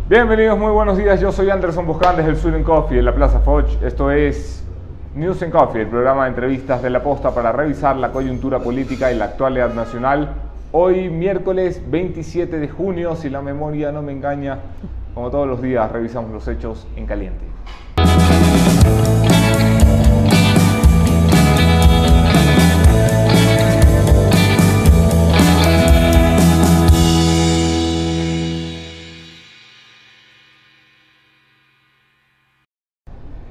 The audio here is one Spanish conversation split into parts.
Bienvenidos, muy buenos días. Yo soy Anderson Boscan desde el Student Coffee en la Plaza Foch. Esto es News and Coffee, el programa de entrevistas de La Posta para revisar la coyuntura política y la actualidad nacional. Hoy, miércoles 27 de junio, si la memoria no me engaña, como todos los días, revisamos los hechos en caliente.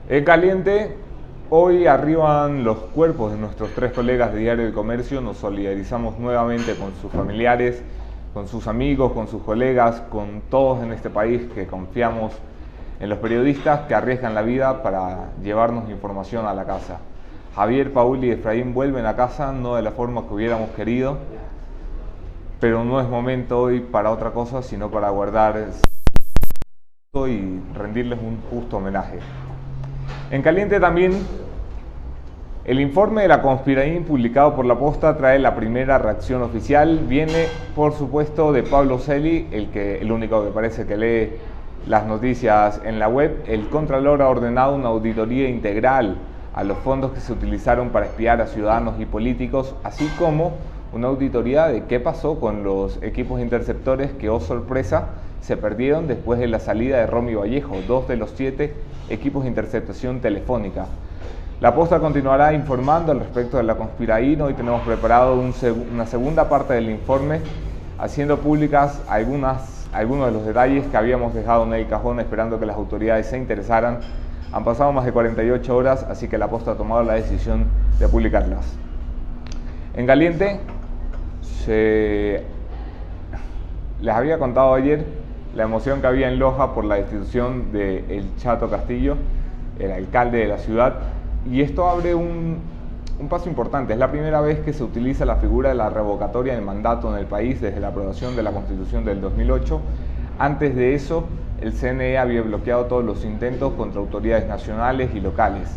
En caliente, hoy arriban los cuerpos de nuestros 3 colegas de Diario del Comercio. Nos solidarizamos nuevamente con sus familiares, con sus amigos, con sus colegas, con todos en este país que confiamos en los periodistas que arriesgan la vida para llevarnos información a la casa. Javier, Paul y Efraín vuelven a casa, no de la forma que hubiéramos querido, pero no es momento hoy para otra cosa, sino para guardar y rendirles un justo homenaje. En caliente también, el informe de la Conspiraín publicado por La Posta trae la primera reacción oficial. Viene, por supuesto, de Pablo Celi, el único que parece que lee las noticias en la web. El Contralor ha ordenado una auditoría integral a los fondos que se utilizaron para espiar a ciudadanos y políticos, así como una auditoría de qué pasó con los equipos interceptores que, oh sorpresa, se perdieron después de la salida de Romy Vallejo, 2 de los 7 equipos de interceptación telefónica. La Posta continuará informando al respecto de la Conspiraín. Hoy tenemos preparado una segunda parte del informe, haciendo públicas algunos de los detalles que habíamos dejado en el cajón esperando que las autoridades se interesaran. Han pasado más de 48 horas, así que la Posta ha tomado la decisión de publicarlas. En caliente, les había contado ayer la emoción que había en Loja por la destitución de El Chato Castillo, el alcalde de la ciudad, y esto abre un paso importante. Es la primera vez que se utiliza la figura de la revocatoria del mandato en el país desde la aprobación de la Constitución del 2008. Antes de eso, el CNE había bloqueado todos los intentos contra autoridades nacionales y locales.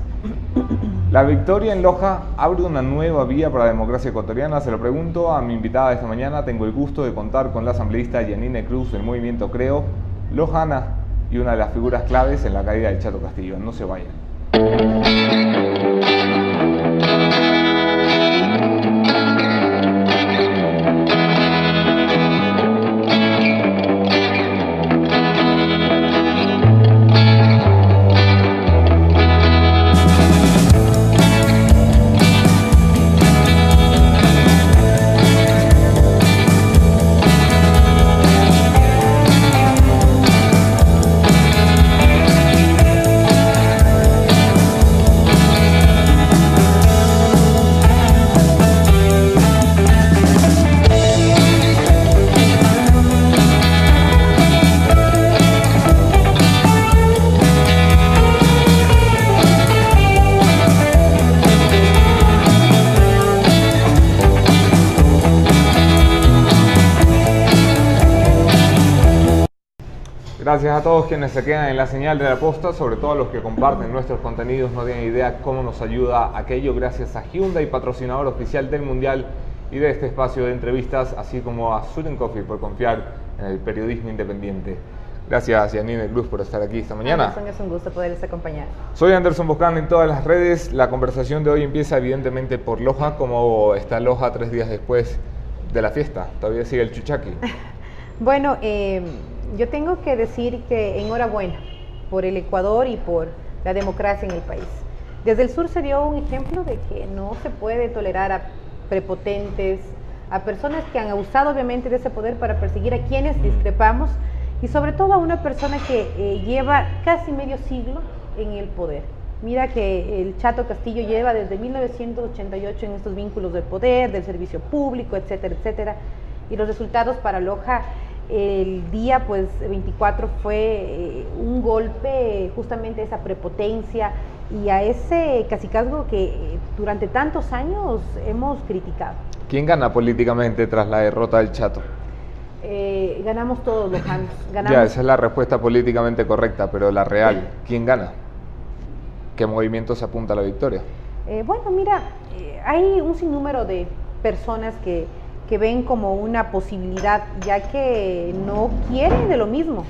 La victoria en Loja abre una nueva vía para la democracia ecuatoriana. Se lo pregunto a mi invitada de esta mañana. Tengo el gusto de contar con la asambleísta Yanine Cruz del Movimiento Creo, lojana y una de las figuras claves en la caída del Chato Castillo. No se vayan. Gracias a todos quienes se quedan en la señal de La Posta, sobre todo a los que comparten nuestros contenidos. No tienen idea cómo nos ayuda aquello. Gracias a Hyundai, patrocinador oficial del Mundial y de este espacio de entrevistas, así como a Student Coffee por confiar en el periodismo independiente. Gracias, Yanine Cruz, por estar aquí esta mañana. Anderson, es un gusto poderles acompañar. Soy Anderson Boscan en todas las redes. La conversación de hoy empieza evidentemente por Loja. ¿Cómo está Loja 3 días después de la fiesta? ¿Todavía sigue el chuchaqui? Bueno, yo tengo que decir que enhorabuena por el Ecuador y por la democracia en el país. Desde el sur se dio un ejemplo de que no se puede tolerar a prepotentes, a personas que han abusado obviamente de ese poder para perseguir a quienes discrepamos, y sobre todo a una persona que lleva casi medio siglo en el poder. Mira que el Chato Castillo lleva desde 1988 en estos vínculos del poder, del servicio público, etcétera, etcétera, y los resultados para Loja el día 24 fue un golpe justamente a esa prepotencia y a ese cacicazgo que durante tantos años hemos criticado. ¿Quién gana políticamente tras la derrota del Chato? Ganamos todos los años. Ya, esa es la respuesta políticamente correcta, pero la real, ¿quién gana? ¿Qué movimiento se apunta a la victoria? Bueno, mira, hay un sinnúmero de personas que que ven como una posibilidad, ya que no quieren de lo mismo,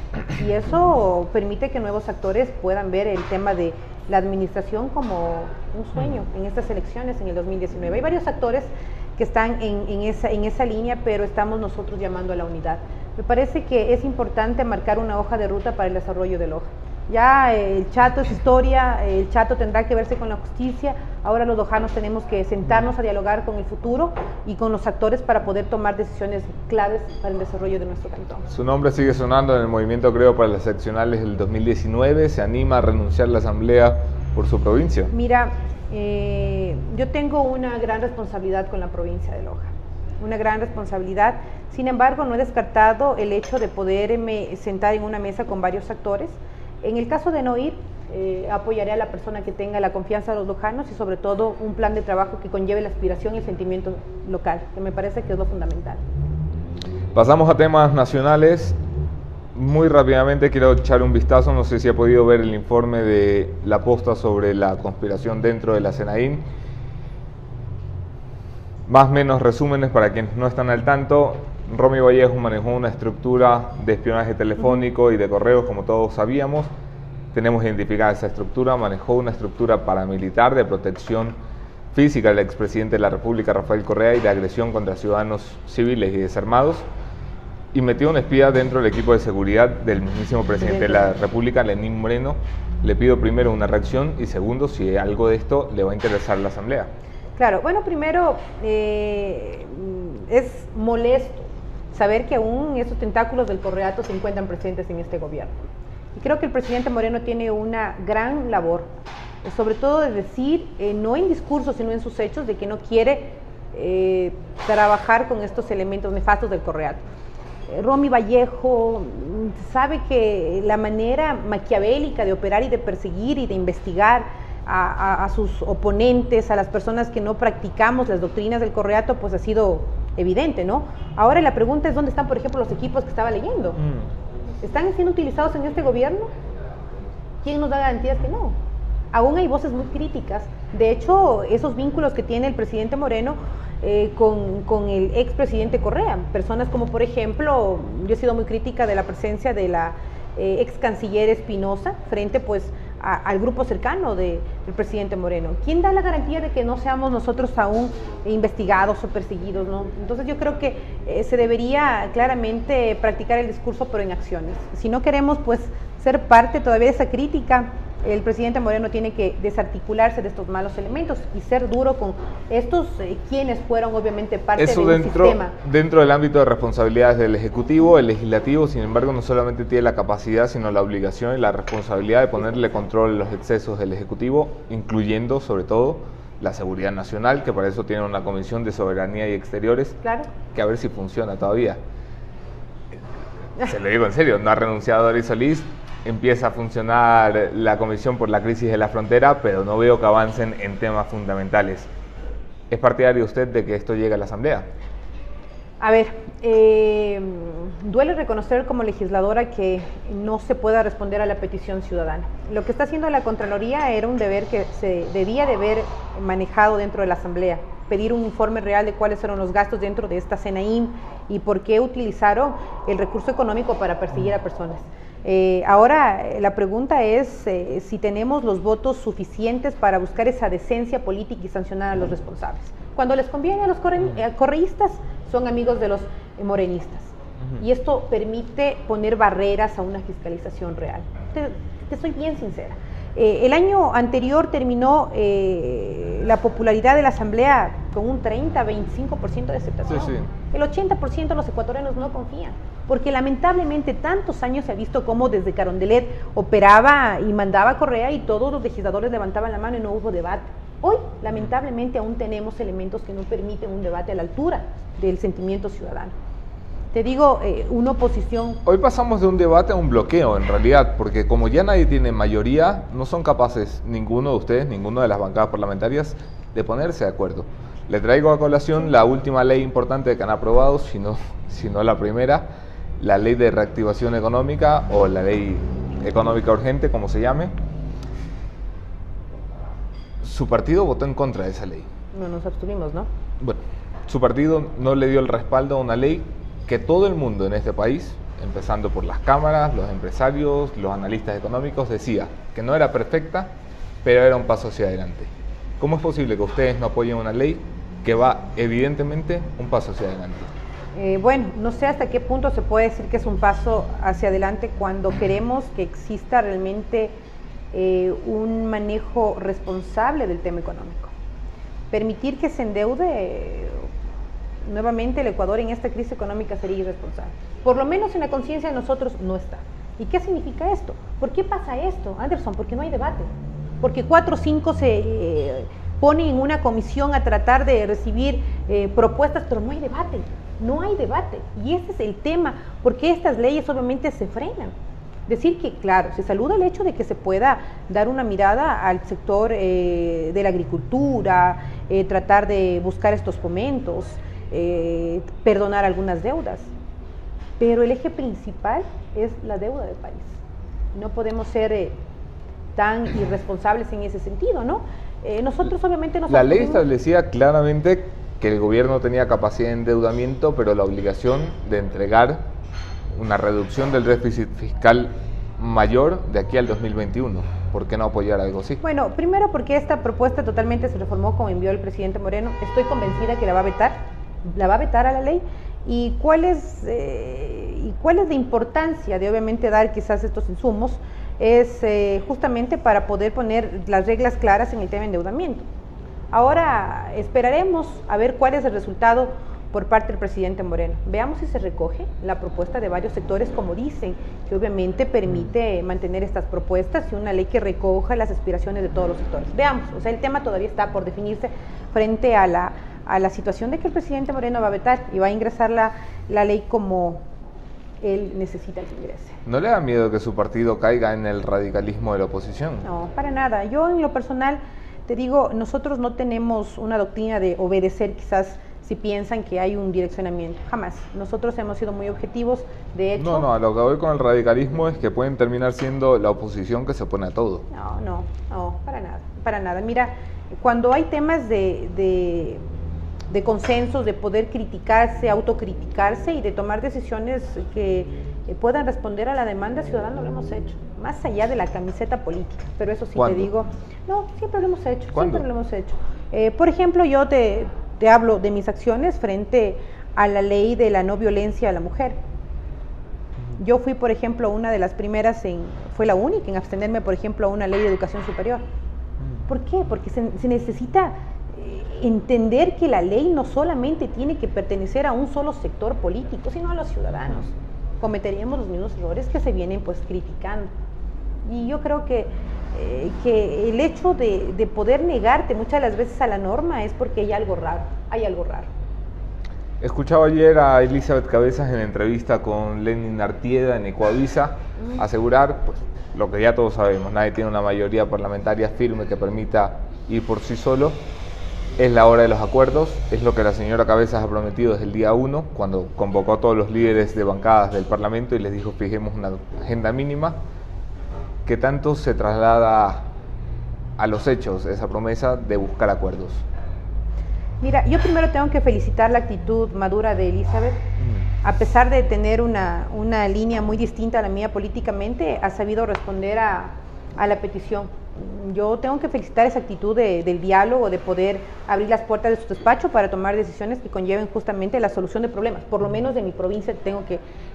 y eso permite que nuevos actores puedan ver el tema de la administración como un sueño en estas elecciones en el 2019. Hay varios actores que están en esa línea, pero estamos nosotros llamando a la unidad. Me parece que es importante marcar una hoja de ruta para el desarrollo de Loja. Ya el Chato es historia, el Chato tendrá que verse con la justicia, ahora los lojanos tenemos que sentarnos a dialogar con el futuro y con los actores para poder tomar decisiones claves para el desarrollo de nuestro cantón. Su nombre sigue sonando en el movimiento, creo, para las seccionales del 2019. ¿Se anima a renunciar a la asamblea por su provincia? Mira, yo tengo una gran responsabilidad con la provincia de Loja, una gran responsabilidad. Sin embargo, no he descartado el hecho de poderme sentar en una mesa con varios actores. En el caso de no ir, apoyaré a la persona que tenga la confianza de los lojanos y sobre todo un plan de trabajo que conlleve la aspiración y el sentimiento local, que me parece que es lo fundamental. Pasamos a temas nacionales. Muy rápidamente quiero echar un vistazo, no sé si ha podido ver el informe de La Posta sobre la conspiración dentro de la SENAIN. Más o menos resúmenes para quienes no están al tanto. Romy Vallejo manejó una estructura de espionaje telefónico y de correos, como todos sabíamos. Tenemos identificada esa estructura. Manejó una estructura paramilitar de protección física del expresidente de la República, Rafael Correa, y de agresión contra ciudadanos civiles y desarmados. Y metió un espía dentro del equipo de seguridad del mismísimo presidente de la República, Lenín Moreno. Le pido primero una reacción y segundo, si algo de esto le va a interesar a la Asamblea. Claro, bueno, primero es molesto saber que aún esos tentáculos del Correato se encuentran presentes en este gobierno. Y creo que el presidente Moreno tiene una gran labor, sobre todo de decir, no en discursos, sino en sus hechos, de que no quiere trabajar con estos elementos nefastos del Correato. Romy Vallejo sabe que la manera maquiavélica de operar y de perseguir y de investigar a sus oponentes, a las personas que no practicamos las doctrinas del Correato, pues ha sido evidente, ¿no? Ahora la pregunta es dónde están, por ejemplo, los equipos que estaba leyendo. ¿Están siendo utilizados en este gobierno? ¿Quién nos da garantías que no? Aún hay voces muy críticas. De hecho, esos vínculos que tiene el presidente Moreno con el expresidente Correa, personas como, por ejemplo, yo he sido muy crítica de la presencia de la ex canciller Espinosa frente pues al grupo cercano del presidente Moreno. ¿Quién da la garantía de que no seamos nosotros aún investigados o perseguidos, ¿no? Entonces yo creo que se debería claramente practicar el discurso, pero en acciones. Si no queremos pues ser parte todavía de esa crítica, el presidente Moreno tiene que desarticularse de estos malos elementos y ser duro con estos quienes fueron obviamente parte de un sistema. Dentro del ámbito de responsabilidades del Ejecutivo, el Legislativo, sin embargo, no solamente tiene la capacidad, sino la obligación y la responsabilidad de ponerle control a los excesos del Ejecutivo, incluyendo, sobre todo, la seguridad nacional, que para eso tiene una Comisión de Soberanía y Exteriores, claro, que a ver si funciona todavía. Se lo digo en serio, no ha renunciado Doris Solís. Empieza a funcionar la Comisión por la Crisis de la Frontera, pero no veo que avancen en temas fundamentales. ¿Es partidario usted de que esto llegue a la Asamblea? A ver, duele reconocer como legisladora que no se pueda responder a la petición ciudadana. Lo que está haciendo la Contraloría era un deber que se debía de haber manejado dentro de la Asamblea, pedir un informe real de cuáles fueron los gastos dentro de esta SENAIN y por qué utilizaron el recurso económico para perseguir a personas. Ahora la pregunta es si tenemos los votos suficientes para buscar esa decencia política y sancionar a los responsables. Cuando les conviene a los correístas, son amigos de los morenistas. Y esto permite poner barreras a una fiscalización real. Te soy bien sincera. El año anterior terminó la popularidad de la Asamblea con un 30-25% de aceptación. Sí, sí. El 80% de los ecuatorianos no confían, porque lamentablemente tantos años se ha visto cómo desde Carondelet operaba y mandaba a Correa y todos los legisladores levantaban la mano y no hubo debate. Hoy, lamentablemente, aún tenemos elementos que no permiten un debate a la altura del sentimiento ciudadano. Te digo, una oposición... Hoy pasamos de un debate a un bloqueo, en realidad, porque como ya nadie tiene mayoría, no son capaces, ninguno de ustedes, ninguna de las bancadas parlamentarias, de ponerse de acuerdo. Le traigo a colación la última ley importante que han aprobado, si no la primera, la ley de reactivación económica o la ley económica urgente, como se llame. Su partido votó en contra de esa ley. No nos abstuvimos, ¿no? Bueno, su partido no le dio el respaldo a una ley que todo el mundo en este país, empezando por las cámaras, los empresarios, los analistas económicos, decía que no era perfecta, pero era un paso hacia adelante. ¿Cómo es posible que ustedes no apoyen una ley que va evidentemente un paso hacia adelante? Bueno, no sé hasta qué punto se puede decir que es un paso hacia adelante cuando queremos que exista realmente un manejo responsable del tema económico. Permitir que se endeude nuevamente el Ecuador en esta crisis económica sería irresponsable. Por lo menos en la conciencia de nosotros no está. ¿Y qué significa esto? ¿Por qué pasa esto, Anderson? Porque no hay debate. Porque 4 o 5 se ponen en una comisión a tratar de recibir propuestas, pero no hay debate. No hay debate. Y ese es el tema. Porque estas leyes obviamente se frenan. Decir que, claro, se saluda el hecho de que se pueda dar una mirada al sector de la agricultura, tratar de buscar estos fomentos, perdonar algunas deudas, pero el eje principal es la deuda del país. No podemos ser tan irresponsables en ese sentido, ¿no? Nosotros obviamente nos... La ley establecía claramente que el gobierno tenía capacidad de endeudamiento, pero la obligación de entregar una reducción del déficit fiscal mayor de aquí al 2021. ¿Por qué no apoyar algo así? Bueno, primero porque esta propuesta totalmente se reformó como envió el presidente Moreno. Estoy convencida que la va a vetar a la ley. ¿Y cuál es la importancia de obviamente dar quizás estos insumos? Es justamente para poder poner las reglas claras en el tema de endeudamiento. Ahora esperaremos a ver cuál es el resultado por parte del presidente Moreno. Veamos si se recoge la propuesta de varios sectores, como dicen, que obviamente permite mantener estas propuestas y una ley que recoja las aspiraciones de todos los sectores. Veamos, o sea, el tema todavía está por definirse frente a la situación de que el presidente Moreno va a vetar y va a ingresar la ley como él necesita que ingrese. ¿No le da miedo que su partido caiga en el radicalismo de la oposición? No, para nada. Yo en lo personal te digo, nosotros no tenemos una doctrina de obedecer quizás si piensan que hay un direccionamiento, jamás. Nosotros hemos sido muy objetivos, de hecho... No, a lo que voy con el radicalismo es que pueden terminar siendo la oposición que se opone a todo. No, para nada. Mira, cuando hay temas de consensos, de poder criticarse, autocriticarse y de tomar decisiones que puedan responder a la demanda ciudadana, lo hemos hecho, más allá de la camiseta política, pero eso sí. ¿Cuándo? Te digo, no, siempre lo hemos hecho. ¿Cuándo? Siempre lo hemos hecho. Por ejemplo, yo te hablo de mis acciones frente a la ley de la no violencia a la mujer. Yo fui, por ejemplo, una de las primeras, fue la única en abstenerme, por ejemplo, a una ley de educación superior. ¿Por qué? Porque se necesita entender que la ley no solamente tiene que pertenecer a un solo sector político, sino a los ciudadanos. Cometeríamos los mismos errores que se vienen pues criticando. Y yo creo que el hecho de poder negarte muchas de las veces a la norma es porque hay algo raro. Escuchaba ayer a Elizabeth Cabezas en entrevista con Lenin Artieda en Ecuavisa asegurar pues, lo que ya todos sabemos: nadie tiene una mayoría parlamentaria firme que permita ir por sí solo. Es la hora de los acuerdos, es lo que la señora Cabezas ha prometido desde el día 1, cuando convocó a todos los líderes de bancadas del Parlamento y les dijo: fijemos una agenda mínima. ¿Qué tanto se traslada a los hechos esa promesa de buscar acuerdos? Mira, yo primero tengo que felicitar la actitud madura de Elizabeth. A pesar de tener una línea muy distinta a la mía políticamente, ha sabido responder a la petición. Yo tengo que felicitar esa actitud del diálogo, de poder abrir las puertas de su despacho para tomar decisiones que conlleven justamente la solución de problemas. Por lo menos de mi provincia tengo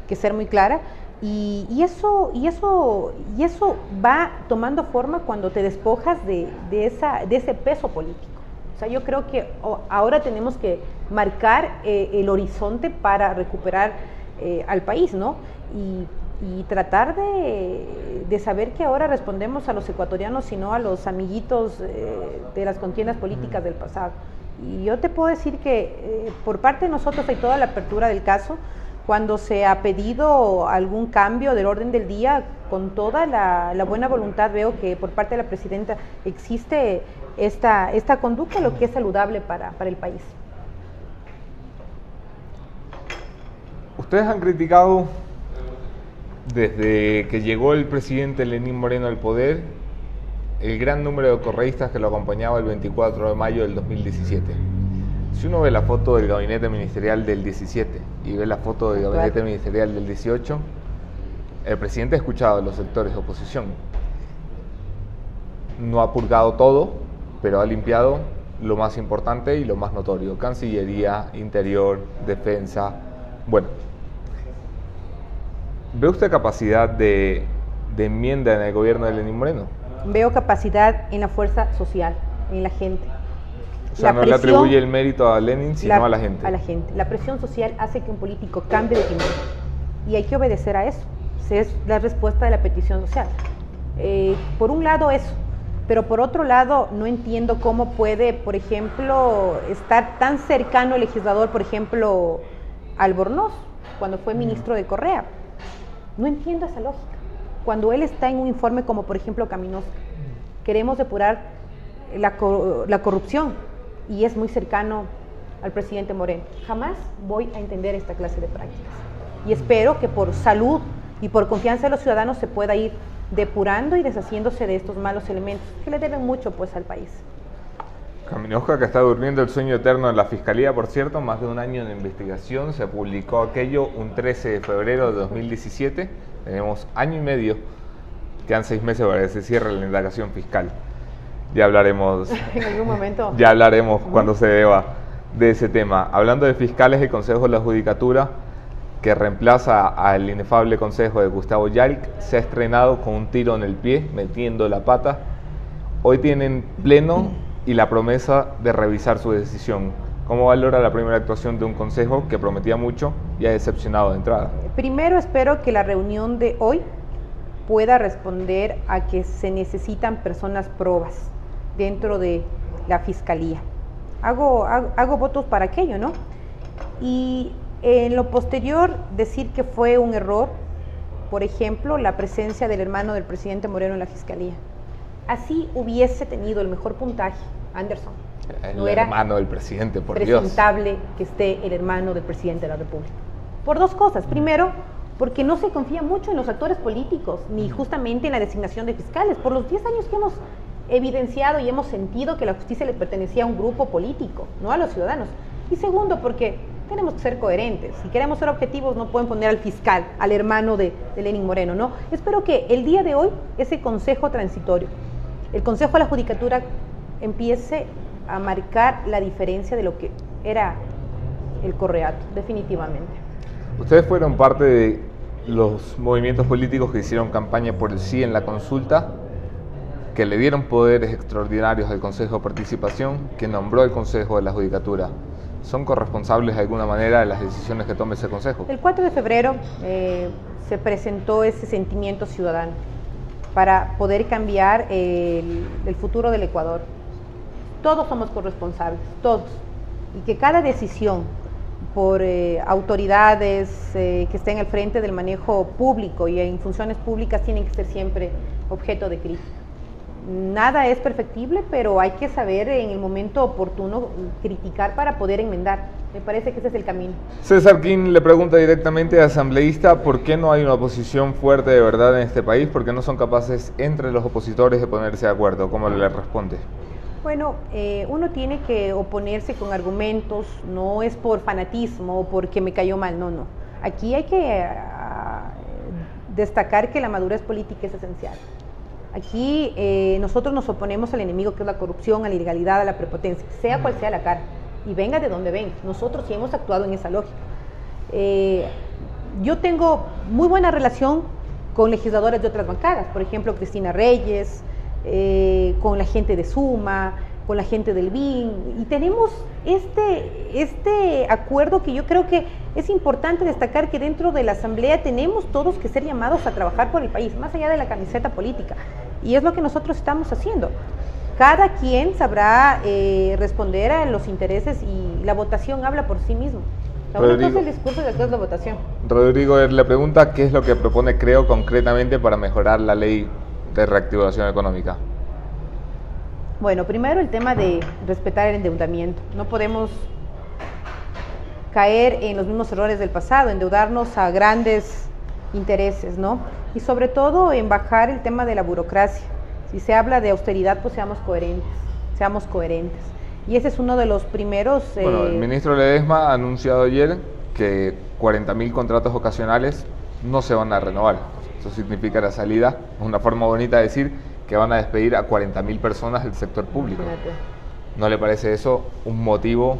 que ser muy clara. Y eso va tomando forma cuando te despojas de ese peso político. O sea, yo creo que ahora tenemos que marcar el horizonte para recuperar al país, ¿no? Y tratar de saber que ahora respondemos a los ecuatorianos y no a los amiguitos de las contiendas políticas del pasado. Y yo te puedo decir que por parte de nosotros hay toda la apertura del caso. Cuando se ha pedido algún cambio del orden del día, con toda la buena voluntad veo que por parte de la presidenta existe esta conducta, lo que es saludable para el país. Ustedes han criticado desde que llegó el presidente Lenín Moreno al poder el gran número de correístas que lo acompañaba el 24 de mayo del 2017. Si uno ve la foto del gabinete ministerial del 17 y ve la foto del gabinete ministerial del 18, el presidente ha escuchado a los sectores de oposición. No ha purgado todo, pero ha limpiado lo más importante y lo más notorio: Cancillería, Interior, Defensa. Bueno, ¿ve usted capacidad de enmienda en el gobierno de Lenín Moreno? Veo capacidad en la fuerza social, en la gente. O sea, no le atribuye el mérito a Lenin, sino a la gente. A la gente. La presión social hace que un político cambie de opinión. Y hay que obedecer a eso. Es la respuesta de la petición social. Por un lado eso, pero por otro lado no entiendo cómo puede, por ejemplo, estar tan cercano el legislador, por ejemplo, Albornoz, cuando fue ministro de Correa. No entiendo esa lógica. Cuando él está en un informe como, por ejemplo, Caminosca, queremos depurar la corrupción, y es muy cercano al presidente Moreno. Jamás voy a entender esta clase de prácticas. Y espero que por salud y por confianza de los ciudadanos se pueda ir depurando y deshaciéndose de estos malos elementos que le deben mucho pues al país. Caminosca, que está durmiendo el sueño eterno en la Fiscalía, por cierto, más de un año de investigación. Se publicó aquello un 13 de febrero de 2017. Tenemos año y medio, quedan 6 meses para que se cierre la indagación fiscal. Ya hablaremos en algún momento. Ya hablaremos cuando se deba de ese tema. Hablando de fiscales, el Consejo de la Judicatura, que reemplaza al inefable Consejo de Gustavo Yalc, se ha estrenado con un tiro en el pie, metiendo la pata. Hoy tienen pleno y la promesa de revisar su decisión. ¿Cómo valora la primera actuación de un consejo que prometía mucho y ha decepcionado de entrada? Primero, espero que la reunión de hoy pueda responder a que se necesitan personas probas dentro de la Fiscalía. Hago votos para aquello, ¿no? Y en lo posterior, decir que fue un error, por ejemplo, la presencia del hermano del presidente Moreno en la Fiscalía. Así hubiese tenido el mejor puntaje Anderson. El hermano del presidente, por Dios. Presentable que esté el hermano del presidente de la República. Por dos cosas. Primero, porque no se confía mucho en los actores políticos, ni justamente en la designación de fiscales. Por los 10 años que hemos evidenciado y hemos sentido que la justicia le pertenecía a un grupo político, no a los ciudadanos. Y segundo, porque tenemos que ser coherentes. Si queremos ser objetivos, no pueden poner al fiscal, al hermano de Lenín Moreno, ¿no? Espero que el día de hoy, ese consejo transitorio, el Consejo de la Judicatura, empiece a marcar la diferencia de lo que era el Correato, definitivamente. Ustedes fueron parte de los movimientos políticos que hicieron campaña por el sí en la consulta, que le dieron poderes extraordinarios al Consejo de Participación, que nombró el Consejo de la Judicatura. ¿Son corresponsables de alguna manera de las decisiones que tome ese Consejo? El 4 de febrero se presentó ese sentimiento ciudadano para poder cambiar el futuro del Ecuador. Todos somos corresponsables, todos. Y que cada decisión por autoridades que estén al frente del manejo público y en funciones públicas tienen que ser siempre objeto de crítica. Nada es perfectible, pero hay que saber en el momento oportuno criticar para poder enmendar. Me parece que ese es el camino. César King le pregunta directamente al asambleísta por qué no hay una oposición fuerte de verdad en este país, por qué no son capaces entre los opositores de ponerse de acuerdo. ¿Cómo le responde? Bueno, uno tiene que oponerse con argumentos, no es por fanatismo o porque me cayó mal, no. Aquí hay que destacar que la madurez política es esencial. Aquí nosotros nos oponemos al enemigo, que es la corrupción, a la ilegalidad, a la prepotencia, sea cual sea la cara, y venga de donde venga. Nosotros sí hemos actuado en esa lógica. Yo tengo muy buena relación con legisladoras de otras bancadas, por ejemplo, Cristina Reyes, con la gente de Suma, con la gente del BIN, y tenemos este acuerdo que yo creo que es importante destacar, que dentro de la Asamblea tenemos todos que ser llamados a trabajar por el país, más allá de la camiseta política, y es lo que nosotros estamos haciendo. Cada quien sabrá responder a los intereses y la votación habla por sí mismo. Rodrigo, es el discurso y después la votación. Rodrigo le pregunta qué es lo que propone Creo concretamente para mejorar la ley de reactivación económica. Bueno, primero el tema de respetar el endeudamiento. No podemos caer en los mismos errores del pasado, endeudarnos a grandes intereses, ¿no? Y sobre todo en bajar el tema de la burocracia. Si se habla de austeridad, pues seamos coherentes. Y ese es uno de los primeros... Bueno, el ministro Ledesma ha anunciado ayer que 40.000 contratos ocasionales no se van a renovar. Eso significa la salida, es una forma bonita de decir que van a despedir a 40.000 personas del sector público. Imagínate. ¿No le parece eso un motivo,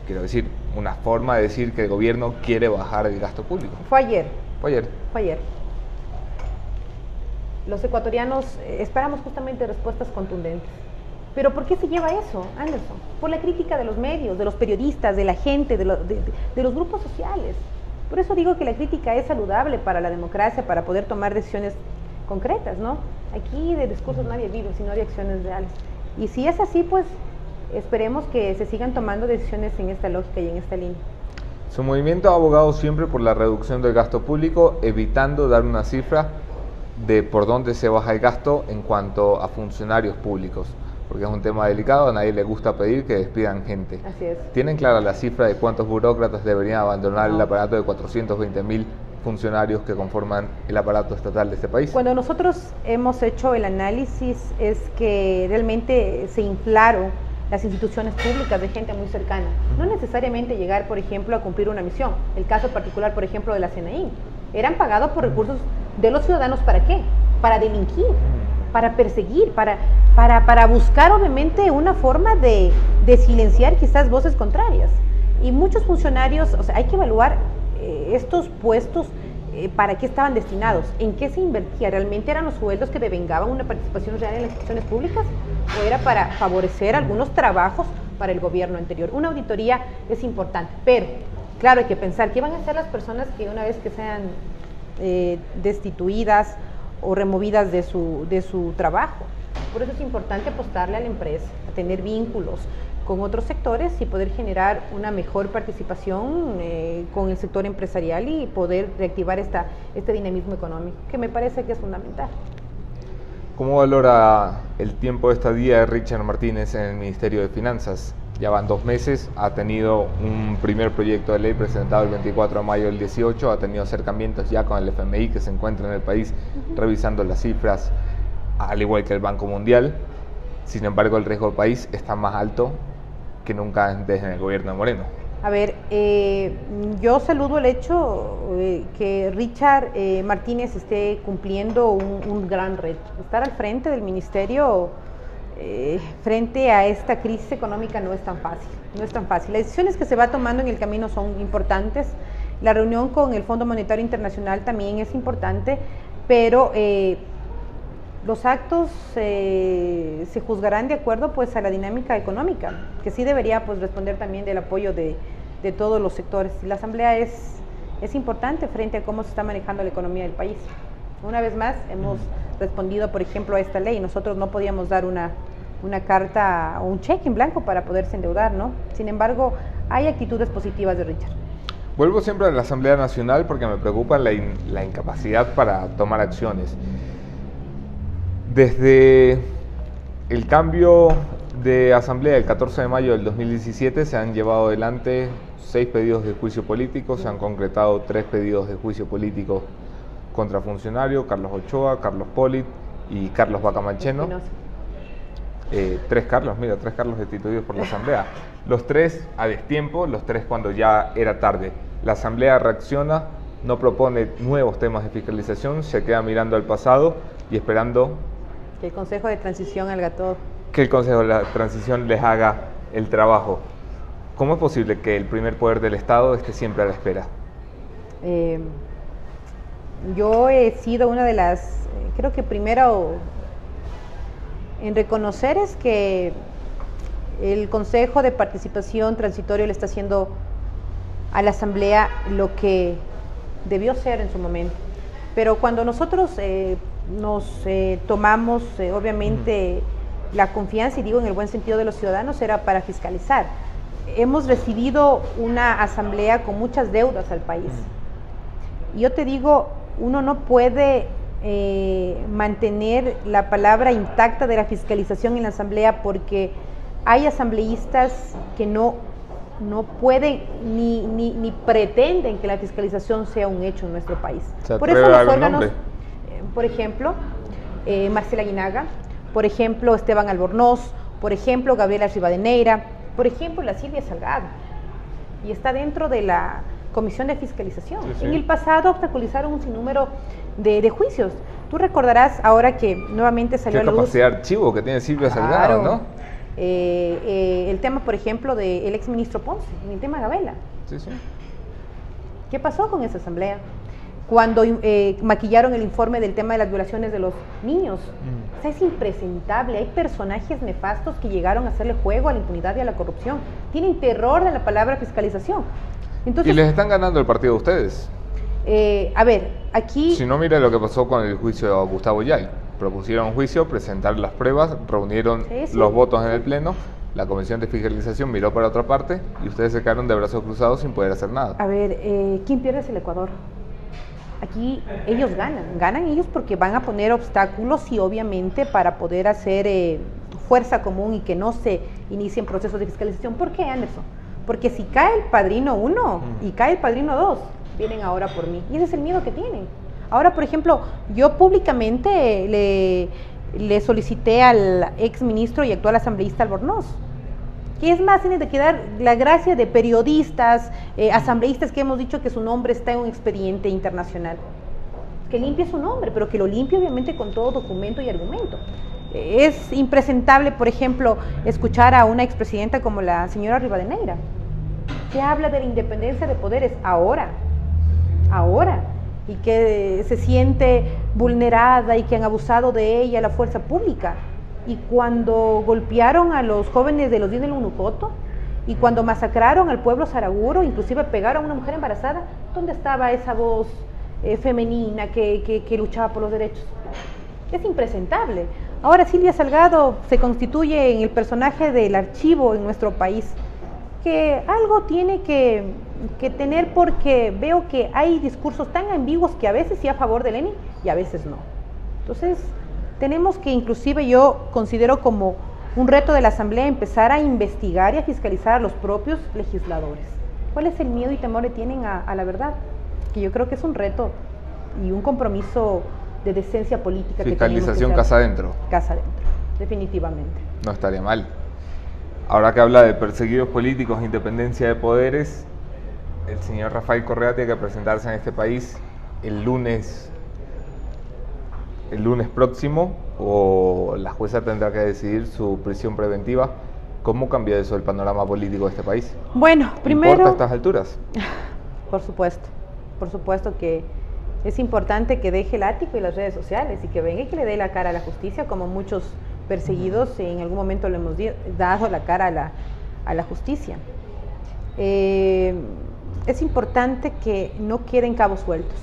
quiero decir, una forma de decir que el gobierno quiere bajar el gasto público? Fue ayer. Fue ayer. Fue ayer. Los ecuatorianos esperamos justamente respuestas contundentes. ¿Pero por qué se lleva eso, Anderson? Por la crítica de los medios, de los periodistas, de la gente, de los grupos sociales. Por eso digo que la crítica es saludable para la democracia, para poder tomar decisiones concretas, ¿no? Aquí de discursos nadie vive, sino de acciones reales. Y si es así, pues esperemos que se sigan tomando decisiones en esta lógica y en esta línea. Su movimiento ha abogado siempre por la reducción del gasto público, evitando dar una cifra de por dónde se baja el gasto en cuanto a funcionarios públicos, porque es un tema delicado, a nadie le gusta pedir que despidan gente. Así es. ¿Tienen clara la cifra de cuántos burócratas deberían abandonar el aparato de 420.000 funcionarios que conforman el aparato estatal de este país? Cuando nosotros hemos hecho el análisis es que realmente se inflaron las instituciones públicas de gente muy cercana. No necesariamente llegar, por ejemplo, a cumplir una misión. El caso particular, por ejemplo, de la CNI. Eran pagados por recursos de los ciudadanos, ¿para qué? Para delinquir, para perseguir, para buscar obviamente una forma de silenciar quizás voces contrarias. Y muchos funcionarios, o sea, hay que evaluar estos puestos, para qué estaban destinados, en qué se invertía, realmente eran los sueldos que devengaban una participación real en las instituciones públicas o era para favorecer algunos trabajos para el gobierno anterior. Una auditoría es importante, pero claro, hay que pensar qué van a hacer las personas que una vez que sean destituidas o removidas de su trabajo. Por eso es importante apostarle a la empresa, a tener vínculos con otros sectores y poder generar una mejor participación con el sector empresarial y poder reactivar este dinamismo económico, que me parece que es fundamental. ¿Cómo valora el tiempo de estadía de Richard Martínez en el Ministerio de Finanzas? Ya van 2 meses, ha tenido un primer proyecto de ley presentado el 24 de mayo del 18, ha tenido acercamientos ya con el FMI que se encuentra en el país revisando las cifras, al igual que el Banco Mundial. Sin embargo, el riesgo del país está más alto que nunca desde el gobierno de Moreno. A ver, yo saludo el hecho que Richard Martínez esté cumpliendo un gran reto. Estar al frente del ministerio frente a esta crisis económica no es tan fácil, no es tan fácil. Las decisiones que se va tomando en el camino son importantes. La reunión con el Fondo Monetario Internacional también es importante, pero los actos se juzgarán de acuerdo pues a la dinámica económica, que sí debería pues responder también del apoyo de todos los sectores. La asamblea es importante frente a cómo se está manejando la economía del país. Una vez más hemos respondido, por ejemplo, a esta ley. Nosotros no podíamos dar una carta o un cheque en blanco para poderse endeudar, ¿no? Sin embargo, hay actitudes positivas de Richard. Vuelvo siempre a la Asamblea Nacional porque me preocupa la incapacidad para tomar acciones. Desde el cambio de asamblea el 14 de mayo del 2017 se han llevado adelante 6 pedidos de juicio político, se han concretado 3 pedidos de juicio político contra funcionarios, Carlos Ochoa, Carlos Polit y Carlos Bacamancheno. 3 Carlos destituidos por la asamblea. Los 3 a destiempo, los 3 cuando ya era tarde. La asamblea reacciona, no propone nuevos temas de fiscalización, se queda mirando al pasado y esperando que el Consejo de Transición haga todo. Que el Consejo de la Transición les haga el trabajo. ¿Cómo es posible que el primer poder del Estado esté siempre a la espera? Yo he sido una de las, creo que primero en reconocer es que el Consejo de Participación Transitorio le está haciendo a la Asamblea lo que debió ser en su momento. Pero cuando nosotros nos tomamos obviamente la confianza, y digo en el buen sentido de los ciudadanos, era para fiscalizar. Hemos recibido una asamblea con muchas deudas al país. Y yo te digo, uno no puede mantener la palabra intacta de la fiscalización en la asamblea porque hay asambleístas que no pueden ni pretenden que la fiscalización sea un hecho en nuestro país. Por eso los órganos, por ejemplo, Marcela Guinaga, por ejemplo, Esteban Albornoz, por ejemplo, Gabriela Rivadeneira, por ejemplo, la Silvia Salgado, y está dentro de la Comisión de Fiscalización. Sí, sí. En el pasado obstaculizaron un sinnúmero de juicios. Tú recordarás ahora que nuevamente salió a la luz. Qué capacidad de archivo que tiene Silvia Salgado, ¿no? El tema, por ejemplo, del exministro Ponce, en el tema Gabela. Sí, sí. ¿Qué pasó con esa asamblea? Cuando maquillaron el informe del tema de las violaciones de los niños. O sea, es impresentable. Hay personajes nefastos que llegaron a hacerle juego a la impunidad y a la corrupción. Tienen terror de la palabra fiscalización. Entonces, y les están ganando el partido a ustedes. A ver, aquí... Si no, mira lo que pasó con el juicio a Gustavo Yay. Propusieron un juicio, presentaron las pruebas, reunieron los votos en el pleno, la Comisión de Fiscalización miró para otra parte y ustedes se quedaron de brazos cruzados sin poder hacer nada. A ver, ¿quién pierde es el Ecuador? Aquí ellos ganan ellos porque van a poner obstáculos y obviamente para poder hacer fuerza común y que no se inicien procesos de fiscalización. ¿Por qué, Anderson? Porque si cae el padrino 1 y cae el padrino 2, vienen ahora por mí. Y ese es el miedo que tienen. Ahora, por ejemplo, yo públicamente le solicité al ex ministro y actual asambleísta Albornoz, que es más, tiene que dar la gracia de periodistas, asambleístas que hemos dicho que su nombre está en un expediente internacional. Que limpie su nombre, pero que lo limpie obviamente con todo documento y argumento. Es impresentable, por ejemplo, escuchar a una expresidenta como la señora Rivadeneira, que habla de la independencia de poderes ahora, y que se siente vulnerada y que han abusado de ella la fuerza pública. Y cuando golpearon a los jóvenes de los 10 del Unucoto, y cuando masacraron al pueblo saraguro, inclusive pegaron a una mujer embarazada, ¿dónde estaba esa voz femenina que luchaba por los derechos? Es impresentable. Ahora Silvia Salgado se constituye en el personaje del archivo en nuestro país, que algo tiene que tener, porque veo que hay discursos tan ambiguos que a veces sí a favor de Lenin y a veces no. Entonces, tenemos que, inclusive yo considero como un reto de la Asamblea, empezar a investigar y a fiscalizar a los propios legisladores. ¿Cuál es el miedo y temor que tienen a la verdad? Que yo creo que es un reto y un compromiso de decencia política. Fiscalización casa adentro. Casa adentro, definitivamente. No estaría mal. Ahora que habla de perseguidos políticos, independencia de poderes, el señor Rafael Correa tiene que presentarse en este país el lunes próximo, o la jueza tendrá que decidir su prisión preventiva. ¿Cómo cambia eso el panorama político de este país? Bueno, primero... ¿Importa a estas alturas? Por supuesto que es importante que deje el ático y las redes sociales y que venga y que le dé la cara a la justicia, como muchos perseguidos en algún momento le hemos dado la cara a la justicia. Es importante que no queden cabos sueltos,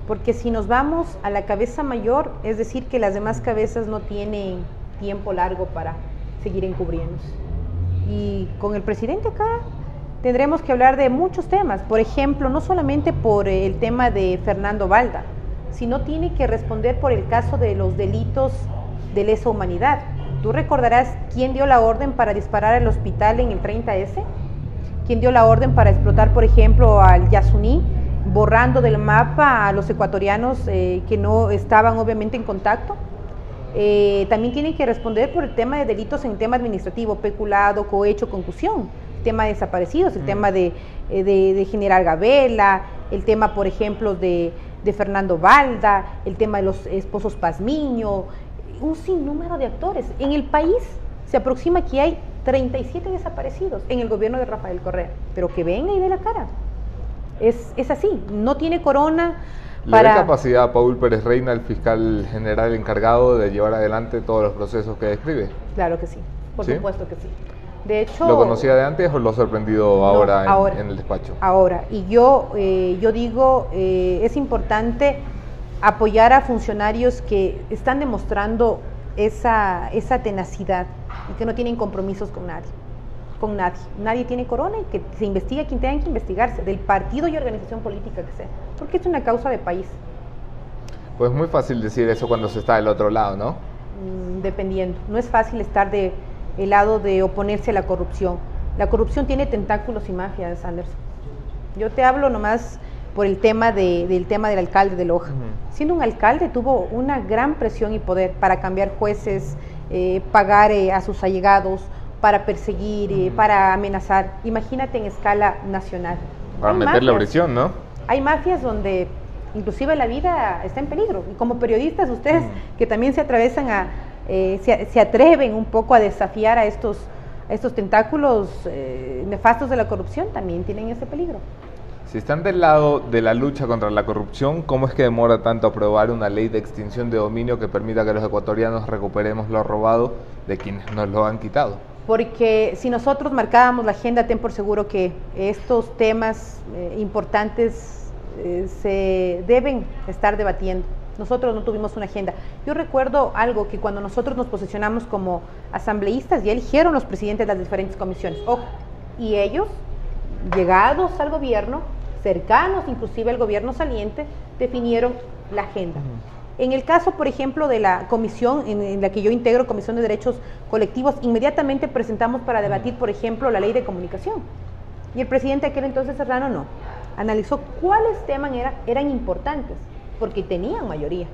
porque si nos vamos a la cabeza mayor, es decir, que las demás cabezas no tienen tiempo largo para seguir encubriéndose. Y con el presidente acá tendremos que hablar de muchos temas, por ejemplo, no solamente por el tema de Fernando Balda, sino tiene que responder por el caso de los delitos de lesa humanidad. ¿Tú recordarás quién dio la orden para disparar al hospital en el 30S? ¿Quién dio la orden para explotar, por ejemplo, al Yasuní, borrando del mapa a los ecuatorianos que no estaban obviamente en contacto? También tienen que responder por el tema de delitos en tema administrativo, peculado, cohecho, concusión, el tema de desaparecidos, el tema de General Gabela, el tema, por ejemplo, de Fernando Balda, el tema de los esposos Pazmiño, un sinnúmero de actores. En el país se aproxima que hay 37 desaparecidos en el gobierno de Rafael Correa, pero que venga y dé la cara. Es así, no tiene corona para... ¿Le da capacidad a Paul Pérez Reina, el fiscal general encargado, de llevar adelante todos los procesos que describe? Claro que sí, por supuesto que sí. De hecho... ¿Lo conocía de antes o lo ha sorprendido ahora en el despacho? Ahora, y yo digo, es importante apoyar a funcionarios que están demostrando esa tenacidad y que no tienen compromisos con nadie. Nadie tiene corona, y que se investigue quien tenga que investigarse, del partido y organización política que sea, porque es una causa de país. Pues es muy fácil decir eso cuando se está del otro lado, ¿no? Dependiendo, no es fácil estar del lado de oponerse a la corrupción. La corrupción tiene tentáculos y mafias, Anderson. Yo te hablo nomás por el tema del alcalde de Loja. Siendo un alcalde tuvo una gran presión y poder para cambiar jueces, pagar a sus allegados, para perseguir, para amenazar. Imagínate en escala nacional. Para meterle a prisión, ¿no? Hay mafias donde inclusive la vida está en peligro. Y como periodistas, ustedes que también se atravesan se atreven un poco a desafiar a estos tentáculos nefastos de la corrupción, también tienen ese peligro. Si están del lado de la lucha contra la corrupción, ¿cómo es que demora tanto aprobar una ley de extinción de dominio que permita que los ecuatorianos recuperemos lo robado de quienes nos lo han quitado? Porque si nosotros marcábamos la agenda, ten por seguro que estos temas importantes se deben estar debatiendo. Nosotros no tuvimos una agenda. Yo recuerdo algo, que cuando nosotros nos posicionamos como asambleístas, ya eligieron los presidentes de las diferentes comisiones, ojo, y ellos, llegados al gobierno, cercanos inclusive al gobierno saliente, definieron la agenda. En el caso, por ejemplo, de la comisión en la que yo integro, Comisión de Derechos Colectivos, inmediatamente presentamos para debatir, por ejemplo, la ley de comunicación. Y el presidente aquel entonces, Serrano, no. Analizó cuáles temas eran importantes, porque tenían mayoría.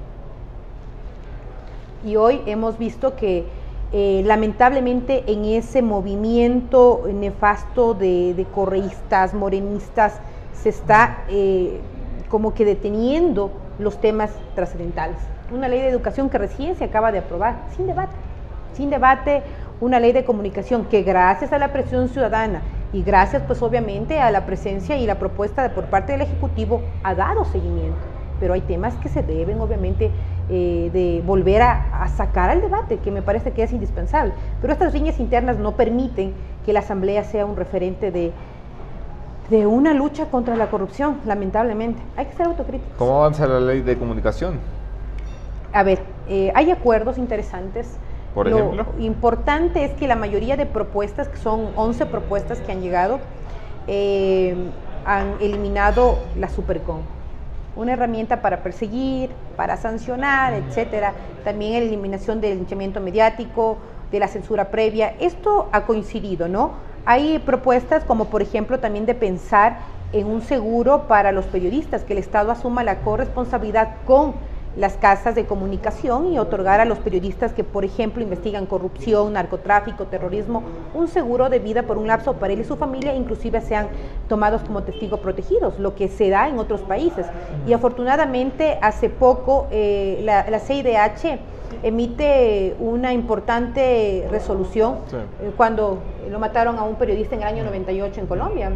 Y hoy hemos visto que lamentablemente en ese movimiento nefasto de correístas, morenistas, se está como que deteniendo los temas trascendentales. Una ley de educación que recién se acaba de aprobar, sin debate, una ley de comunicación que gracias a la presión ciudadana y gracias pues obviamente a la presencia y la propuesta por parte del Ejecutivo ha dado seguimiento, pero hay temas que se deben obviamente de volver a sacar al debate, que me parece que es indispensable, pero estas riñas internas no permiten que la Asamblea sea un referente de una lucha contra la corrupción, lamentablemente. Hay que ser autocríticos. ¿Cómo avanza la ley de comunicación? A ver, hay acuerdos interesantes. ¿Por ejemplo? Lo importante es que la mayoría de propuestas, que son 11 propuestas que han llegado, han eliminado la Supercom, una herramienta para perseguir, para sancionar, etcétera. También la eliminación del linchamiento mediático, de la censura previa. Esto ha coincidido, ¿no? Hay propuestas como, por ejemplo, también de pensar en un seguro para los periodistas, que el Estado asuma la corresponsabilidad con las casas de comunicación y otorgar a los periodistas que, por ejemplo, investigan corrupción, narcotráfico, terrorismo, un seguro de vida por un lapso para él y su familia, inclusive sean tomados como testigos protegidos, lo que se da en otros países. Y afortunadamente, hace poco, la CIDH emite una importante resolución cuando lo mataron a un periodista en el año 98 en Colombia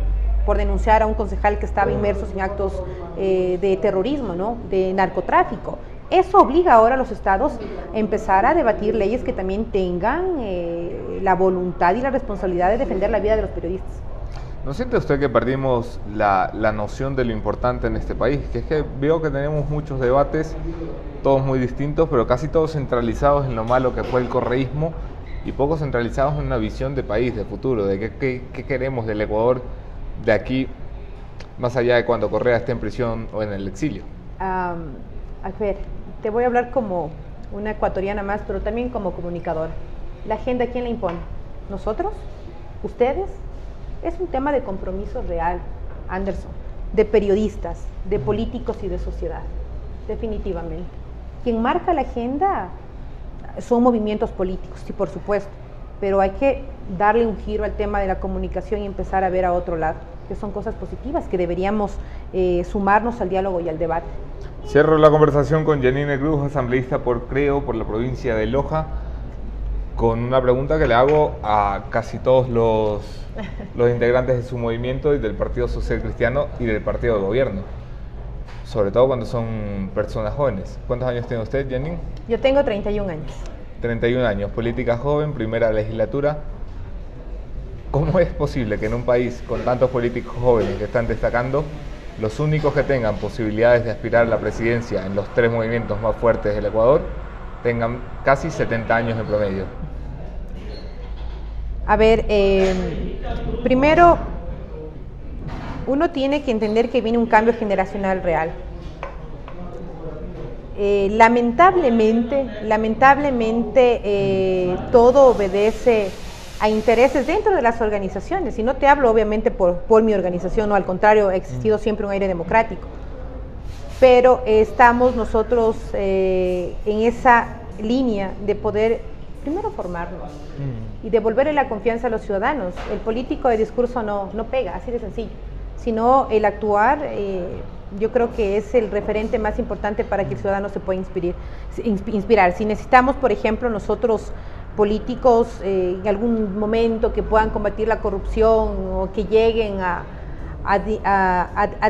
por denunciar a un concejal que estaba inmerso en actos de terrorismo, ¿no? De narcotráfico. Eso obliga ahora a los estados a empezar a debatir leyes que también tengan la voluntad y la responsabilidad de defender la vida de los periodistas. ¿No siente usted que perdimos la noción de lo importante en este país? Que es que veo que tenemos muchos debates, todos muy distintos, pero casi todos centralizados en lo malo que fue el correísmo y poco centralizados en una visión de país, de futuro, de qué queremos del Ecuador de aquí, más allá de cuando Correa esté en prisión o en el exilio. A ver, te voy a hablar como una ecuatoriana más, pero también como comunicadora. ¿La agenda quién la impone? ¿Nosotros? ¿Ustedes? Es un tema de compromiso real, Anderson, de periodistas, de políticos y de sociedad, definitivamente. Quien marca la agenda son movimientos políticos, sí, por supuesto, pero hay que darle un giro al tema de la comunicación y empezar a ver a otro lado, que son cosas positivas, que deberíamos sumarnos al diálogo y al debate. Cierro la conversación con Janine Cruz, asambleísta por Creo, por la provincia de Loja, con una pregunta que le hago a casi todos los integrantes de su movimiento y del Partido Social Cristiano y del partido de gobierno, sobre todo cuando son personas jóvenes. ¿Cuántos años tiene usted, Janine? Yo tengo 31 años. 31 años, política joven, primera legislatura. ¿Cómo es posible que en un país con tantos políticos jóvenes que están destacando, los únicos que tengan posibilidades de aspirar a la presidencia en los tres movimientos más fuertes del Ecuador tengan casi 70 años en promedio? A ver, primero, uno tiene que entender que viene un cambio generacional real. Lamentablemente, todo obedece a intereses dentro de las organizaciones, y no te hablo obviamente por mi organización, no, al contrario, ha existido siempre un aire democrático, pero estamos nosotros en esa línea de poder primero formarnos y devolverle la confianza a los ciudadanos. El político de discurso no pega, así de sencillo, sino el actuar. Yo creo que es el referente más importante para que el ciudadano se pueda inspirar. Si necesitamos, por ejemplo, nosotros políticos en algún momento que puedan combatir la corrupción o que lleguen a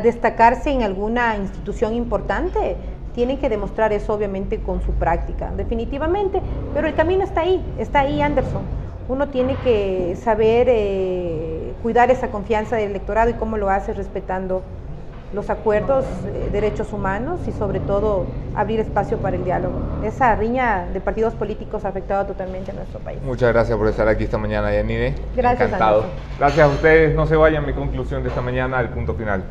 destacarse en alguna institución importante, tienen que demostrar eso obviamente con su práctica, definitivamente, pero el camino está ahí, Anderson. Uno tiene que saber cuidar esa confianza del electorado, y cómo lo hace respetando los acuerdos, derechos humanos, y sobre todo abrir espacio para el diálogo. Esa riña de partidos políticos ha afectado totalmente a nuestro país. Muchas gracias por estar aquí esta mañana, Yanine. Gracias, encantado. Anderson. Gracias a ustedes, no se vayan, mi conclusión de esta mañana, el punto final.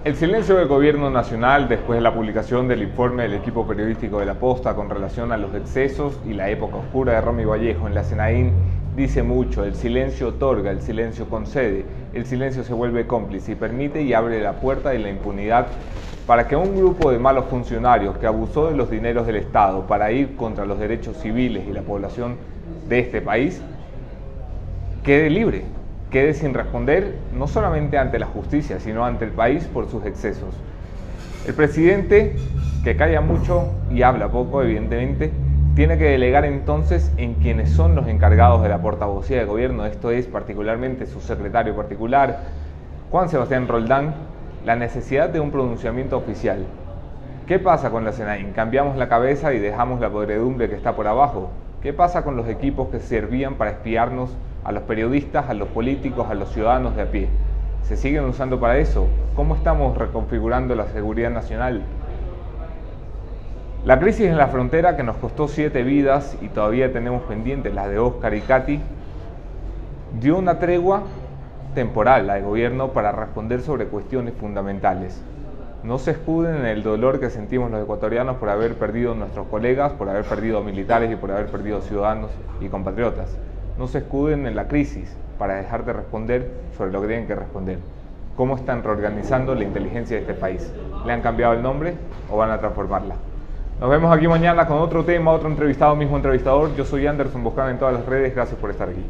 El silencio del gobierno nacional después de la publicación del informe del equipo periodístico de La Posta con relación a los excesos y la época oscura de Romy Vallejo en la SENAIN dice mucho. El silencio otorga, el silencio concede, el silencio se vuelve cómplice y permite y abre la puerta de la impunidad para que un grupo de malos funcionarios que abusó de los dineros del Estado para ir contra los derechos civiles y la población de este país quede libre, quede sin responder, no solamente ante la justicia, sino ante el país por sus excesos. El presidente, que calla mucho y habla poco, evidentemente, tiene que delegar entonces en quienes son los encargados de la portavocía de gobierno, esto es particularmente su secretario particular, Juan Sebastián Roldán, la necesidad de un pronunciamiento oficial. ¿Qué pasa con la SENAIN? ¿Cambiamos la cabeza y dejamos la podredumbre que está por abajo? ¿Qué pasa con los equipos que servían para espiarnos a los periodistas, a los políticos, a los ciudadanos de a pie? ¿Se siguen usando para eso? ¿Cómo estamos reconfigurando la seguridad nacional? La crisis en la frontera, que nos costó 7 vidas y todavía tenemos pendientes las de Oscar y Katy, dio una tregua temporal al gobierno para responder sobre cuestiones fundamentales. No se escuden en el dolor que sentimos los ecuatorianos por haber perdido nuestros colegas, por haber perdido militares y por haber perdido ciudadanos y compatriotas. No se escuden en la crisis para dejar de responder sobre lo que tienen que responder. ¿Cómo están reorganizando la inteligencia de este país? ¿Le han cambiado el nombre o van a transformarla? Nos vemos aquí mañana con otro tema, otro entrevistado, mismo entrevistador. Yo soy Anderson Boscan en todas las redes. Gracias por estar aquí.